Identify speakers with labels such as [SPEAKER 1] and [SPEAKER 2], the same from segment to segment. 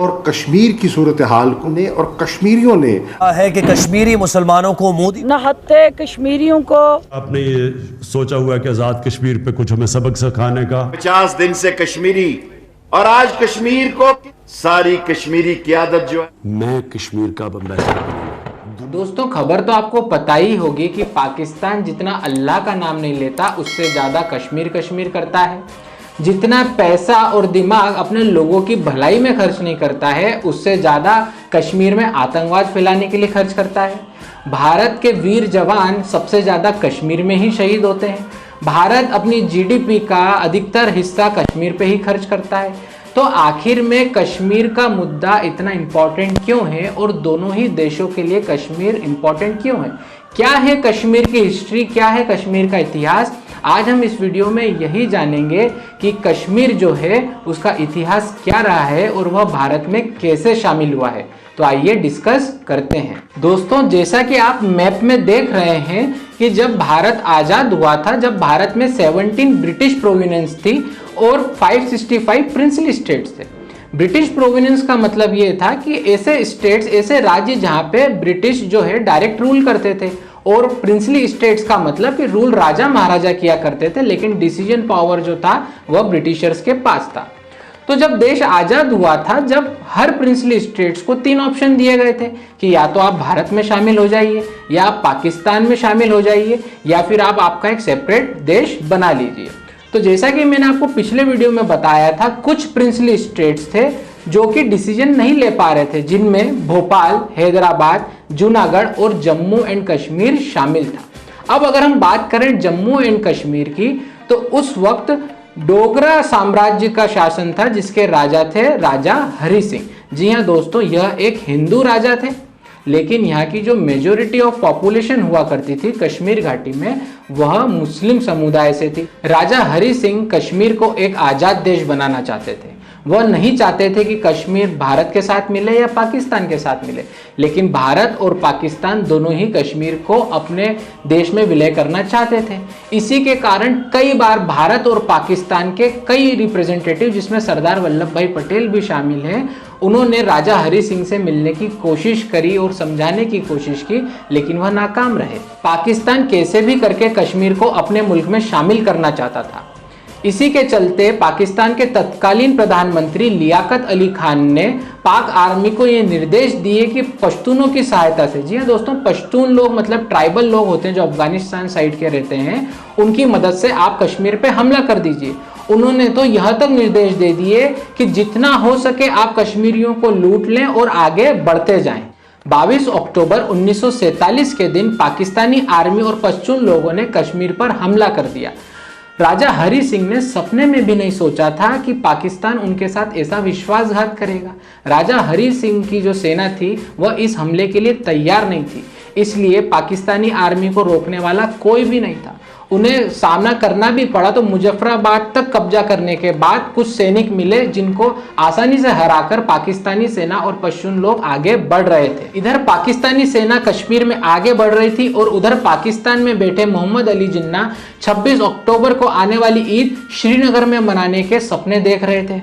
[SPEAKER 1] और कश्मीर की सूरत हाल को ने और कश्मीरियों ने
[SPEAKER 2] है कि कश्मीरी मुसलमानों को मोदी
[SPEAKER 3] नहत्ते कश्मीरियों को
[SPEAKER 4] आपने ये सोचा हुआ है कि आज़ाद कश्मीर पे कुछ हमें सबक सिखाने का।
[SPEAKER 5] 50 दिन से कश्मीरी और आज कश्मीर को सारी कश्मीरी क़यादत जो है
[SPEAKER 4] मैं कश्मीर का एम्बेसडर बनूंगा।
[SPEAKER 6] दोस्तों, खबर तो आपको पता ही होगी कि पाकिस्तान जितना अल्लाह का नाम नहीं लेता उससे ज़्यादा कश्मीर करता है। जितना पैसा और दिमाग अपने लोगों की भलाई में खर्च नहीं करता है उससे ज़्यादा कश्मीर में आतंकवाद फैलाने के लिए खर्च करता है। भारत के वीर जवान सबसे ज़्यादा कश्मीर में ही शहीद होते हैं। भारत अपनी जीडीपी का अधिकतर हिस्सा कश्मीर पे ही खर्च करता है। तो आखिर में कश्मीर का मुद्दा इतना इम्पोर्टेंट क्यों है और दोनों ही देशों के लिए कश्मीर इम्पोर्टेंट क्यों है? क्या है कश्मीर की हिस्ट्री, क्या है कश्मीर का इतिहास? आज हम इस वीडियो में यही जानेंगे कि कश्मीर जो है उसका इतिहास क्या रहा है और वह भारत में कैसे शामिल हुआ है। तो आइए डिस्कस करते हैं। दोस्तों, जैसा कि आप मैप में देख रहे हैं कि जब भारत आज़ाद हुआ था, जब भारत में 17 ब्रिटिश प्रोविनेंस थी और 565 प्रिंसली स्टेट्स थे। ब्रिटिश प्रोविनेंस का मतलब ये था कि ऐसे स्टेट्स, ऐसे राज्य जहाँ पे ब्रिटिश जो है डायरेक्ट रूल करते थे, और प्रिंसली स्टेट्स का मतलब कि रूल राजा महाराजा किया करते थे, लेकिन डिसीजन पावर जो था वह ब्रिटिशर्स के पास था। तो जब देश आज़ाद हुआ था, जब हर प्रिंसली स्टेट्स को 3 ऑप्शन दिए गए थे कि या तो आप भारत में शामिल हो जाइए, या आप पाकिस्तान में शामिल हो जाइए, या फिर आप आपका एक सेपरेट देश बना लीजिए। तो जैसा कि मैंने आपको पिछले वीडियो में बताया था, कुछ प्रिंसली स्टेट्स थे जो कि डिसीजन नहीं ले पा रहे थे, जिनमें भोपाल, हैदराबाद, जूनागढ़ और जम्मू एंड कश्मीर शामिल था। अब अगर हम बात करें जम्मू एंड कश्मीर की, तो उस वक्त डोगरा साम्राज्य का शासन था जिसके राजा थे राजा हरि सिंह। जी हाँ दोस्तों, यह एक हिंदू राजा थे, लेकिन यहाँ की जो मेजोरिटी ऑफ पॉपुलेशन हुआ करती थी कश्मीर घाटी में, वह मुस्लिम समुदाय से थी। राजा हरि सिंह कश्मीर को एक आज़ाद देश बनाना चाहते थे। वह नहीं चाहते थे कि कश्मीर भारत के साथ मिले या पाकिस्तान के साथ मिले, लेकिन भारत और पाकिस्तान दोनों ही कश्मीर को अपने देश में विलय करना चाहते थे। इसी के कारण कई बार भारत और पाकिस्तान के कई रिप्रेजेंटेटिव, जिसमें सरदार वल्लभ भाई पटेल भी शामिल हैं, उन्होंने राजा हरि सिंह से मिलने की कोशिश करी और समझाने की कोशिश की, लेकिन वह नाकाम रहे। पाकिस्तान कैसे भी करके कश्मीर को अपने मुल्क में शामिल करना चाहता था। इसी के चलते पाकिस्तान के तत्कालीन प्रधानमंत्री लियाकत अली खान ने पाक आर्मी को ये निर्देश दिए कि पश्तूनों की सहायता से, जी हाँ दोस्तों, पश्तून लोग मतलब ट्राइबल लोग होते हैं जो अफगानिस्तान साइड के रहते हैं, उनकी मदद से आप कश्मीर पे हमला कर दीजिए। उन्होंने तो यह तक निर्देश दे दिए कि जितना हो सके आप कश्मीरियों को लूट लें और आगे बढ़ते जाएं। 22 अक्टूबर 1947 के दिन पाकिस्तानी आर्मी और पश्तून लोगों ने कश्मीर पर हमला कर दिया। राजा हरि सिंह ने सपने में भी नहीं सोचा था कि पाकिस्तान उनके साथ ऐसा विश्वासघात करेगा। राजा हरि सिंह की जो सेना थी वह इस हमले के लिए तैयार नहीं थी, इसलिए पाकिस्तानी आर्मी को रोकने वाला कोई भी नहीं था। उन्हें सामना करना भी पड़ा तो मुजफ्फराबाद तक कब्जा करने के बाद कुछ सैनिक मिले जिनको आसानी से हराकर पाकिस्तानी सेना और पश्तून लोग आगे बढ़ रहे थे। इधर पाकिस्तानी सेना कश्मीर में आगे बढ़ रही थी और उधर पाकिस्तान में बैठे मोहम्मद अली जिन्ना 26 अक्टूबर को आने वाली ईद श्रीनगर में मनाने के सपने देख रहे थे।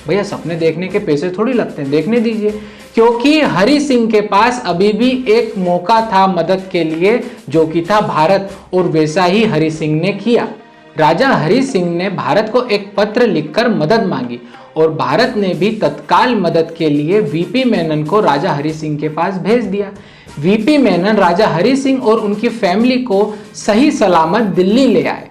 [SPEAKER 6] भैया, सपने देखने के पैसे थोड़ी लगते हैं, देखने दीजिए, क्योंकि हरि सिंह के पास अभी भी एक मौका था मदद के लिए, जो कि था भारत, और वैसा ही हरि सिंह ने किया। राजा हरि सिंह ने भारत को एक पत्र लिखकर मदद मांगी और भारत ने भी तत्काल मदद के लिए वीपी मेनन को राजा हरि सिंह के पास भेज दिया। वीपी मेनन राजा हरि सिंह और उनकी फैमिली को सही सलामत दिल्ली ले आए।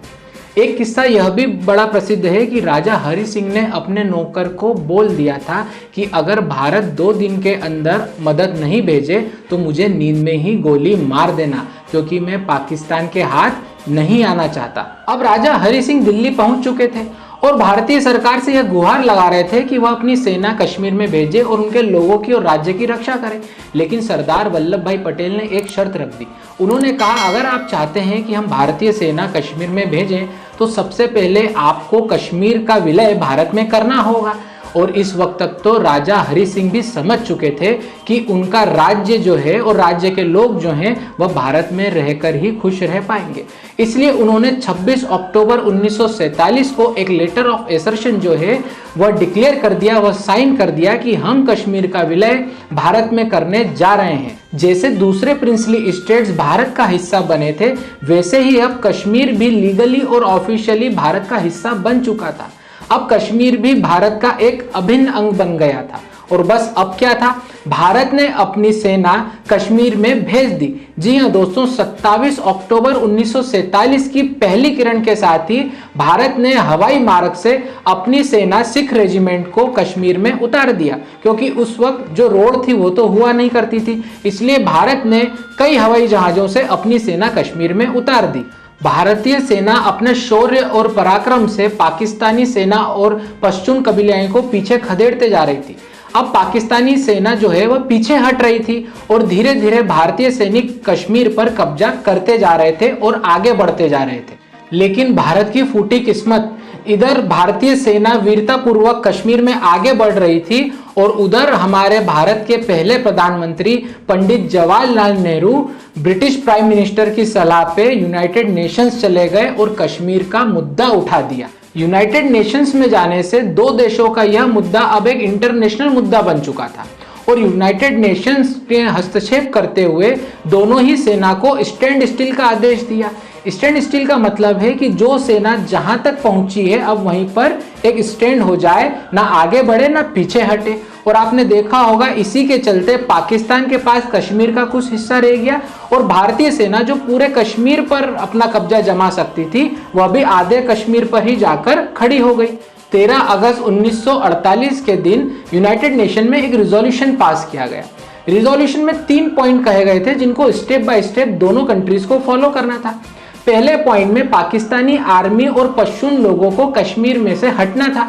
[SPEAKER 6] एक किस्सा यह भी बड़ा प्रसिद्ध है कि राजा हरि सिंह ने अपने नौकर को बोल दिया था कि अगर भारत 2 दिन के अंदर मदद नहीं भेजे तो मुझे नींद में ही गोली मार देना, क्योंकि मैं पाकिस्तान के हाथ नहीं आना चाहता। अब राजा हरि सिंह दिल्ली पहुंच चुके थे और भारतीय सरकार से यह गुहार लगा रहे थे कि वह अपनी सेना कश्मीर में भेजे और उनके लोगों की और राज्य की रक्षा करे। लेकिन सरदार वल्लभ भाई पटेल ने एक शर्त रख दी। उन्होंने कहा, अगर आप चाहते हैं कि हम भारतीय सेना कश्मीर में भेजें तो सबसे पहले आपको कश्मीर का विलय भारत में करना होगा। और इस वक्त तक तो राजा हरि सिंह भी समझ चुके थे कि उनका राज्य जो है और राज्य के लोग जो हैं वह भारत में रहकर ही खुश रह पाएंगे। इसलिए उन्होंने 26 अक्टूबर 1947 को एक लेटर ऑफ एसर्शन जो है वह डिक्लेयर कर दिया, वह साइन कर दिया कि हम कश्मीर का विलय भारत में करने जा रहे हैं। जैसे दूसरे प्रिंसली स्टेट्स भारत का हिस्सा बने थे, वैसे ही अब कश्मीर भी लीगली और ऑफिशियली भारत का हिस्सा बन चुका था। अब कश्मीर भी भारत का एक अभिन्न अंग बन गया था। और बस अब क्या था, भारत ने अपनी सेना कश्मीर में भेज दी। जी हां दोस्तों, 27 अक्टूबर 1947 की पहली किरण के साथ ही भारत ने हवाई मार्ग से अपनी सेना सिख रेजिमेंट को कश्मीर में उतार दिया, क्योंकि उस वक्त जो रोड थी वो तो हुआ नहीं करती थी। इसलिए भारत ने कई हवाई जहाजों से अपनी सेना कश्मीर में उतार दी। भारतीय सेना अपने शौर्य और पराक्रम से पाकिस्तानी सेना और पश्तून कबीले को पीछे खदेड़ते जा रही थी। अब पाकिस्तानी सेना जो है वह पीछे हट रही थी और धीरे धीरे भारतीय सैनिक कश्मीर पर कब्जा करते जा रहे थे और आगे बढ़ते जा रहे थे। लेकिन भारत की फूटी किस्मत, इधर भारतीय सेना वीरतापूर्वक कश्मीर में आगे बढ़ रही थी और उधर हमारे भारत के पहले प्रधानमंत्री Pandit Jawaharlal Nehru British prime minister की सलाह पे यूनाइटेड नेशंस चले गए और कश्मीर का मुद्दा उठा दिया। यूनाइटेड नेशंस में जाने से दो देशों का यह मुद्दा अब एक इंटरनेशनल मुद्दा बन चुका था और यूनाइटेड नेशंस के हस्तक्षेप करते हुए दोनों ही सेना को स्टैंड स्टिल का आदेश दिया। स्टैंड स्टिल का मतलब है कि जो सेना जहां तक पहुंची है अब वहीं पर एक स्टैंड हो जाए, ना आगे बढ़े ना पीछे हटे। और आपने देखा होगा इसी के चलते पाकिस्तान के पास कश्मीर का कुछ हिस्सा रह गया और भारतीय सेना जो पूरे कश्मीर पर अपना कब्जा जमा सकती थी वह भी आधे कश्मीर पर ही जाकर खड़ी हो गई। 13 अगस्त 1948 के दिन यूनाइटेड नेशन में एक रिजोल्यूशन पास किया गया। रिजोल्यूशन में 3 पॉइंट कहे गए थे जिनको स्टेप बाय स्टेप दोनों कंट्रीज को फॉलो करना था। पहले पॉइंट में पाकिस्तानी आर्मी और पश्तून लोगों को कश्मीर में से हटना था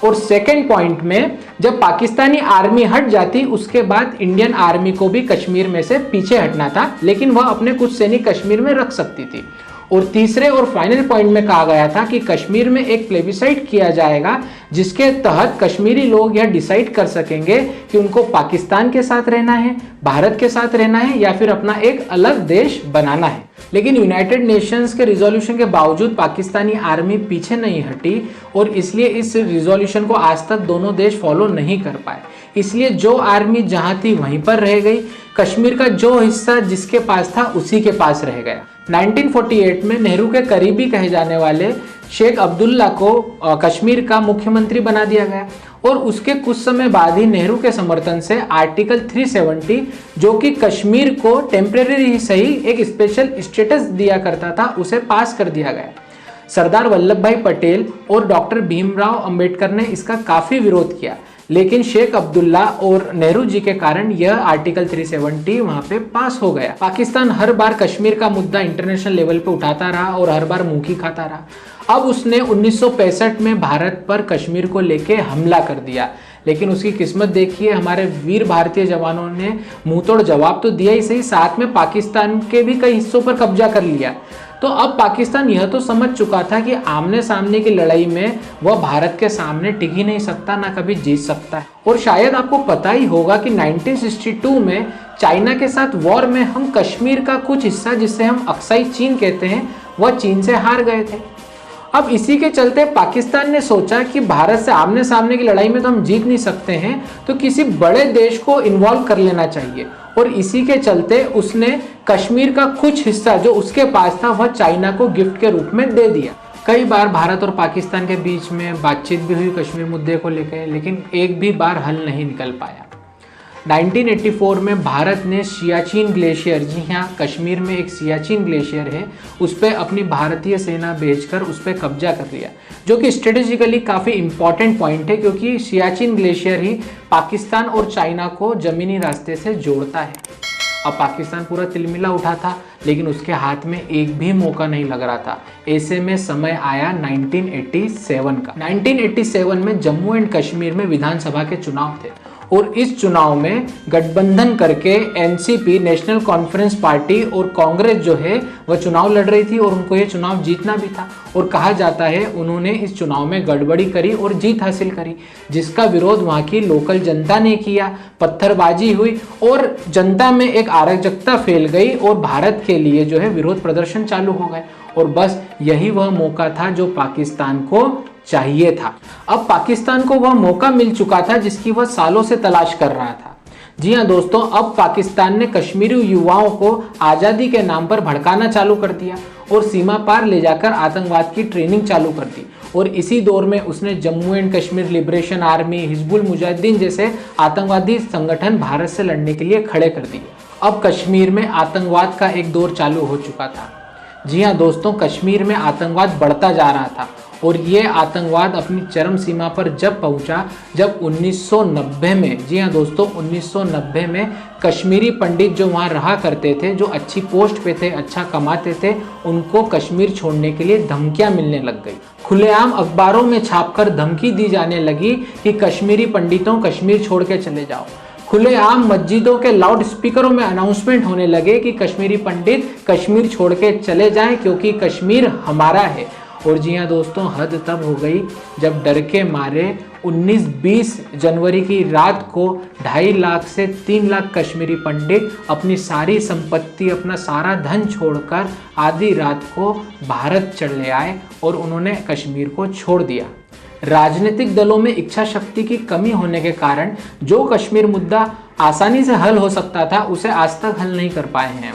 [SPEAKER 6] और सेकंड पॉइंट में जब पाकिस्तानी आर्मी हट जाती उसके बाद इंडियन आर्मी को भी कश्मीर में से पीछे हटना था, लेकिन वह अपने कुछ सैनिक कश्मीर में रख सकती थी। और तीसरे और फाइनल पॉइंट में कहा गया था कि कश्मीर में एक प्लेबिसाइट किया जाएगा जिसके तहत कश्मीरी लोग यह डिसाइड कर सकेंगे कि उनको पाकिस्तान के साथ रहना है, भारत के साथ रहना है या फिर अपना एक अलग देश बनाना है। लेकिन यूनाइटेड नेशंस के रिजोल्यूशन के बावजूद पाकिस्तानी आर्मी पीछे नहीं हटी और इसलिए इस रिजोल्यूशन को आज तक दोनों देश फॉलो नहीं कर पाए। इसलिए जो आर्मी जहां थी वहीं पर रह गई, कश्मीर का जो हिस्सा जिसके पास था उसी के पास रह गया। 1948 में नेहरू के करीबी कहे जाने वाले शेख अब्दुल्ला को कश्मीर का मुख्यमंत्री बना दिया गया और उसके कुछ समय बाद ही नेहरू के समर्थन से आर्टिकल 370 जो कि कश्मीर को टेम्परेरी ही सही एक स्पेशल स्टेटस दिया करता था उसे पास कर दिया गया। सरदार वल्लभ भाई पटेल और डॉक्टर भीमराव अंबेडकर ने इसका काफी विरोध किया, लेकिन शेख अब्दुल्ला और नेहरू जी के कारण यह आर्टिकल 370 वहां पे पास हो गया। पाकिस्तान हर बार कश्मीर का मुद्दा इंटरनेशनल लेवल पे उठाता रहा और हर बार मुंह खाता रहा। अब उसने 1965 में भारत पर कश्मीर को लेके हमला कर दिया, लेकिन उसकी किस्मत देखिए, हमारे वीर भारतीय जवानों ने मुंहतोड़ जवाब तो दिया ही सही, साथ में पाकिस्तान के भी कई हिस्सों पर कब्जा कर लिया। तो अब पाकिस्तान यह तो समझ चुका था कि आमने सामने की लड़ाई में वह भारत के सामने टिक ही नहीं सकता, ना कभी जीत सकता है। और शायद आपको पता ही होगा कि 1962 में चाइना के साथ वॉर में हम कश्मीर का कुछ हिस्सा जिसे हम अक्साई चीन कहते हैं वह चीन से हार गए थे। अब इसी के चलते पाकिस्तान ने सोचा कि भारत से आमने सामने की लड़ाई में तो हम जीत नहीं सकते हैं, तो किसी बड़े देश को इन्वॉल्व कर लेना चाहिए और इसी के चलते उसने कश्मीर का कुछ हिस्सा जो उसके पास था वह चाइना को गिफ्ट के रूप में दे दिया। कई बार भारत और पाकिस्तान के बीच में बातचीत भी हुई कश्मीर मुद्दे को लेकर, लेकिन एक भी बार हल नहीं निकल पाया। 1984 में भारत ने सियाचिन ग्लेशियर, जी हाँ कश्मीर में एक सियाचिन ग्लेशियर है, उस पर अपनी भारतीय सेना भेजकर उस पर कब्जा कर लिया, जो कि स्ट्रेटेजिकली काफ़ी इंपॉर्टेंट पॉइंट है क्योंकि सियाचिन ग्लेशियर ही पाकिस्तान और चाइना को ज़मीनी रास्ते से जोड़ता है। अब पाकिस्तान पूरा तिलमिला उठा था, लेकिन उसके हाथ में एक भी मौका नहीं लग रहा था। ऐसे में समय आया 1987 का। 1987 में जम्मू एंड कश्मीर में विधानसभा के चुनाव थे और इस चुनाव में गठबंधन करके एनसीपी नेशनल कॉन्फ्रेंस पार्टी और कांग्रेस जो है वह चुनाव लड़ रही थी और उनको ये चुनाव जीतना भी था। और कहा जाता है उन्होंने इस चुनाव में गड़बड़ी करी और जीत हासिल करी, जिसका विरोध वहाँ की लोकल जनता ने किया। पत्थरबाजी हुई और जनता में एक अराजकता फैल गई और भारत के लिए जो है विरोध प्रदर्शन चालू हो गए। और बस यही वह मौका था जो पाकिस्तान को चाहिए था। अब पाकिस्तान को वह मौका मिल चुका था जिसकी वह सालों से तलाश कर रहा था। जी हाँ दोस्तों, अब पाकिस्तान ने कश्मीरी युवाओं को आज़ादी के नाम पर भड़काना चालू कर दिया और सीमा पार ले जाकर आतंकवाद की ट्रेनिंग चालू कर दी। और इसी दौर में उसने Jammu and Kashmir liberation army, Hizbul Mujahideen जैसे आतंकवादी संगठन भारत से लड़ने के लिए खड़े कर दिए। अब कश्मीर में आतंकवाद का एक दौर चालू हो चुका था। जी हाँ दोस्तों, कश्मीर में आतंकवाद बढ़ता जा रहा था और ये आतंकवाद अपनी चरम सीमा पर जब पहुंचा जब 1990 में, जी हाँ दोस्तों 1990 में कश्मीरी पंडित जो वहाँ रहा करते थे, जो अच्छी पोस्ट पे थे, अच्छा कमाते थे, उनको कश्मीर छोड़ने के लिए धमकियाँ मिलने लग गई। खुलेआम अखबारों में छापकर धमकी दी जाने लगी कि कश्मीरी पंडितों कश्मीर छोड़ के चले जाओ। खुलेआम मस्जिदों के लाउड स्पीकरों में अनाउंसमेंट होने लगे कि कश्मीरी पंडित कश्मीर छोड़ के चले जाएं क्योंकि कश्मीर हमारा है। और जी हाँ दोस्तों, हद तब हो गई जब डर के मारे 19-20 जनवरी की रात को 2.5 लाख से 3 लाख कश्मीरी पंडित अपनी सारी संपत्ति, अपना सारा धन छोड़कर आधी रात को भारत चले आए और उन्होंने कश्मीर को छोड़ दिया। राजनीतिक दलों में इच्छा शक्ति की कमी होने के कारण जो कश्मीर मुद्दा आसानी से हल हो सकता था उसे आज तक हल नहीं कर पाए हैं।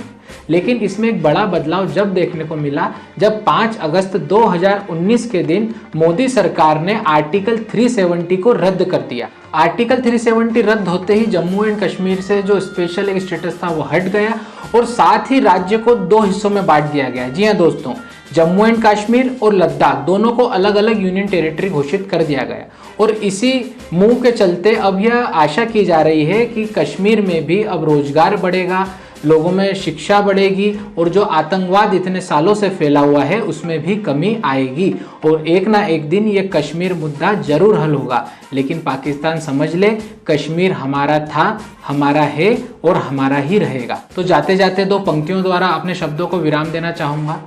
[SPEAKER 6] लेकिन इसमें एक बड़ा बदलाव जब देखने को मिला जब 5 अगस्त 2019 के दिन मोदी सरकार ने आर्टिकल 370 को रद्द कर दिया। आर्टिकल 370 रद्द होते ही जम्मू एंड कश्मीर से जो स्पेशल एक स्टेटस था वो हट गया और साथ ही राज्य को 2 हिस्सों में बांट दिया गया। जी हाँ दोस्तों, जम्मू एंड कश्मीर और लद्दाख दोनों को अलग अलग यूनियन टेरिटरी घोषित कर दिया गया। और इसी मूव के चलते अब यह आशा की जा रही है कि कश्मीर में भी अब रोजगार बढ़ेगा, लोगों में शिक्षा बढ़ेगी और जो आतंकवाद इतने सालों से फैला हुआ है उसमें भी कमी आएगी और एक ना एक दिन ये कश्मीर मुद्दा जरूर हल होगा। लेकिन पाकिस्तान समझ ले, कश्मीर हमारा था, हमारा है और हमारा ही रहेगा। तो जाते जाते 2 पंक्तियों द्वारा अपने शब्दों को विराम देना चाहूँगा।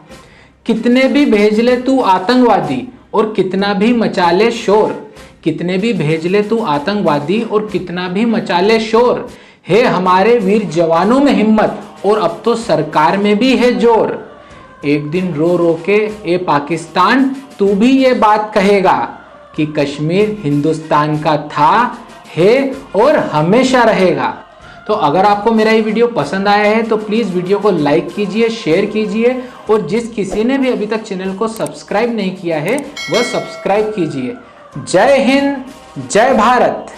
[SPEAKER 6] कितने भी भेज ले तू आतंकवादी और कितना भी मचा ले शोर, कितने भी भेज ले तू आतंकवादी और कितना भी मचा ले शोर, है हमारे वीर जवानों में हिम्मत और अब तो सरकार में भी है जोर। एक दिन रो रो के ए पाकिस्तान तू भी ये बात कहेगा कि कश्मीर हिंदुस्तान का था, है और हमेशा रहेगा। तो अगर आपको मेरा ये वीडियो पसंद आया है तो प्लीज़ वीडियो को लाइक कीजिए, शेयर कीजिए और जिस किसी ने भी अभी तक चैनल को सब्सक्राइब नहीं किया है वह सब्सक्राइब कीजिए। जय हिंद, जय भारत।